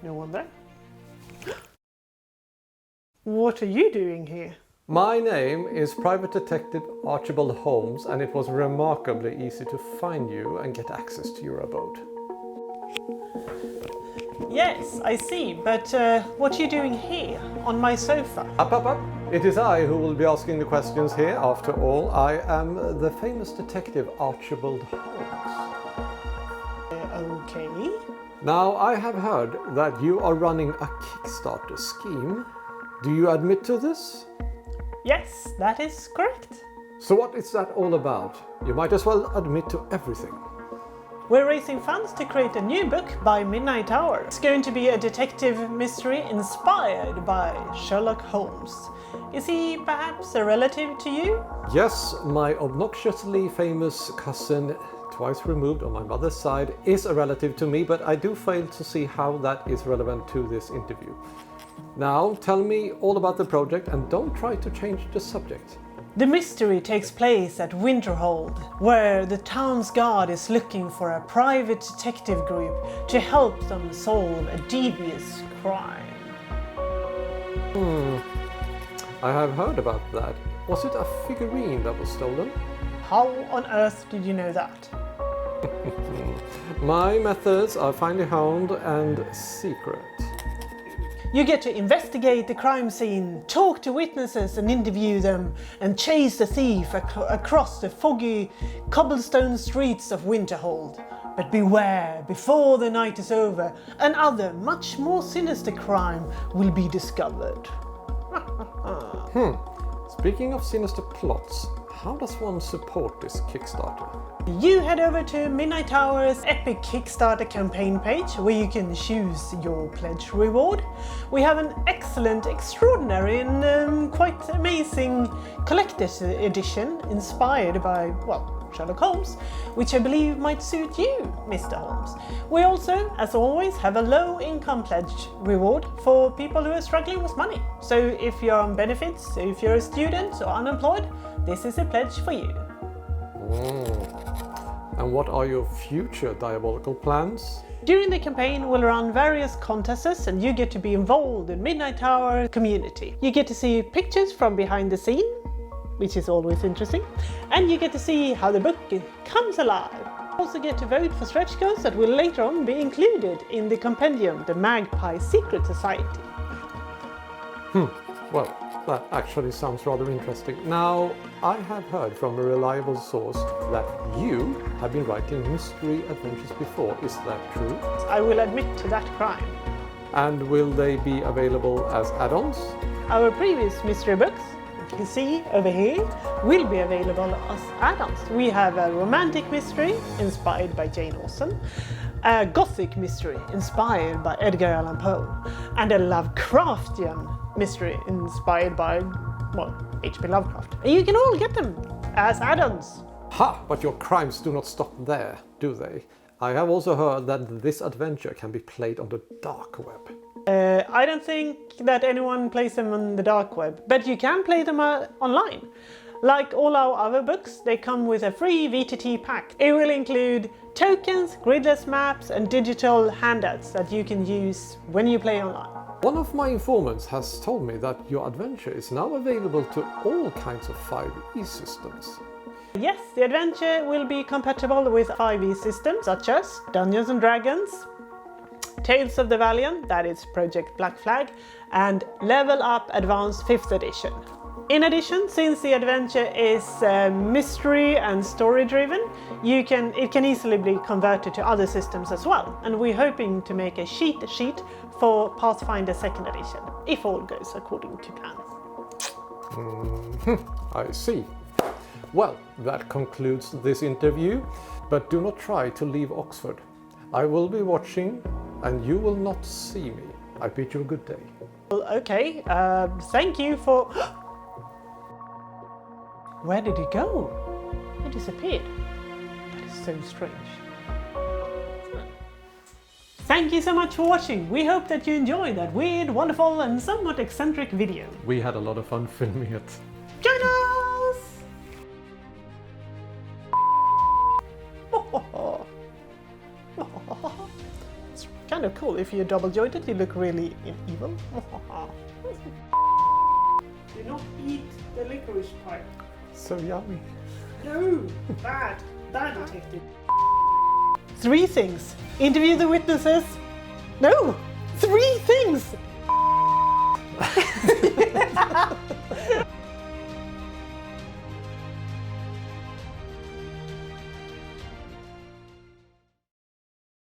No one there. What are you doing here? My name is Private Detective Archibald Holmes, and it was remarkably easy to find you and get access to your abode. Yes, I see, but what are you doing here, on my sofa? Up. It is I who will be asking the questions here. After all, I am the famous detective Archibald Holmes. Okay. Now, I have heard that you are running a Kickstarter scheme. Do you admit to this? Yes, that is correct. So what is that all about? You might as well admit to everything. We're raising funds to create a new book by Midnight Hour. It's going to be a detective mystery inspired by Sherlock Holmes. Is he perhaps a relative to you? Yes, my obnoxiously famous cousin, twice removed on my mother's side, is a relative to me, but I do fail to see how that is relevant to this interview. Now, tell me all about the project and don't try to change the subject. The mystery takes place at Winterhold, where the town's guard is looking for a private detective group to help them solve a devious crime. I have heard about that. Was it a figurine that was stolen? How on earth did you know that? My methods are finely honed and secret. You get to investigate the crime scene, talk to witnesses and interview them, and chase the thief across the foggy cobblestone streets of Winterhold. But beware, before the night is over, another much more sinister crime will be discovered. Speaking of sinister plots, how does one support this Kickstarter? You head over to Midnight Hour's epic Kickstarter campaign page where you can choose your pledge reward. We have an excellent, extraordinary and quite amazing collector's edition inspired by, well, Sherlock Holmes, which I believe might suit you, Mr. Holmes. We also, as always, have a low income pledge reward for people who are struggling with money. So if you're on benefits, if you're a student or unemployed, this is a pledge for you. And what are your future diabolical plans? During the campaign, we'll run various contests and you get to be involved in Midnight Hour community. You get to see pictures from behind the scene, which is always interesting, and you get to see how the book comes alive. You also get to vote for stretch goals that will later on be included in the compendium, the Magpie Secret Society. Well, that actually sounds rather interesting. Now, I have heard from a reliable source that you have been writing mystery adventures before. Is that true? I will admit to that crime. And will they be available as add-ons? Our previous mystery books, you can see over here, will be available as add-ons. We have a romantic mystery inspired by Jane Austen, a gothic mystery inspired by Edgar Allan Poe, and a Lovecraftian mystery inspired by, well, H.P. Lovecraft. And you can all get them as add-ons. Ha! But your crimes do not stop there, do they? I have also heard that this adventure can be played on the dark web. I don't think that anyone plays them on the dark web, but you can play them online. Like all our other books, they come with a free VTT pack. It will include tokens, gridless maps and digital handouts that you can use when you play online. One of my informants has told me that your adventure is now available to all kinds of 5e systems. Yes, the adventure will be compatible with 5e systems such as Dungeons & Dragons, Tales of the Valiant, that is Project Black Flag, and Level Up Advanced 5th edition. In addition, since the adventure is mystery and story driven, it can easily be converted to other systems as well. And we're hoping to make a cheat sheet for Pathfinder 2nd edition, if all goes according to plan. I see. Well, that concludes this interview, but do not try to leave Oxford. I will be watching and you will not see me. I bid you a good day. Well, okay, thank you for... Where did it go? It disappeared. That is so strange. Thank you so much for watching. We hope that you enjoyed that weird, wonderful and somewhat eccentric video. We had a lot of fun filming it. Join us! It's kind kind of cool. If you're double jointed, you look really evil. Do not eat the licorice pipe. So yummy. No, bad detective. 3 things. Interview the witnesses. No, 3 things.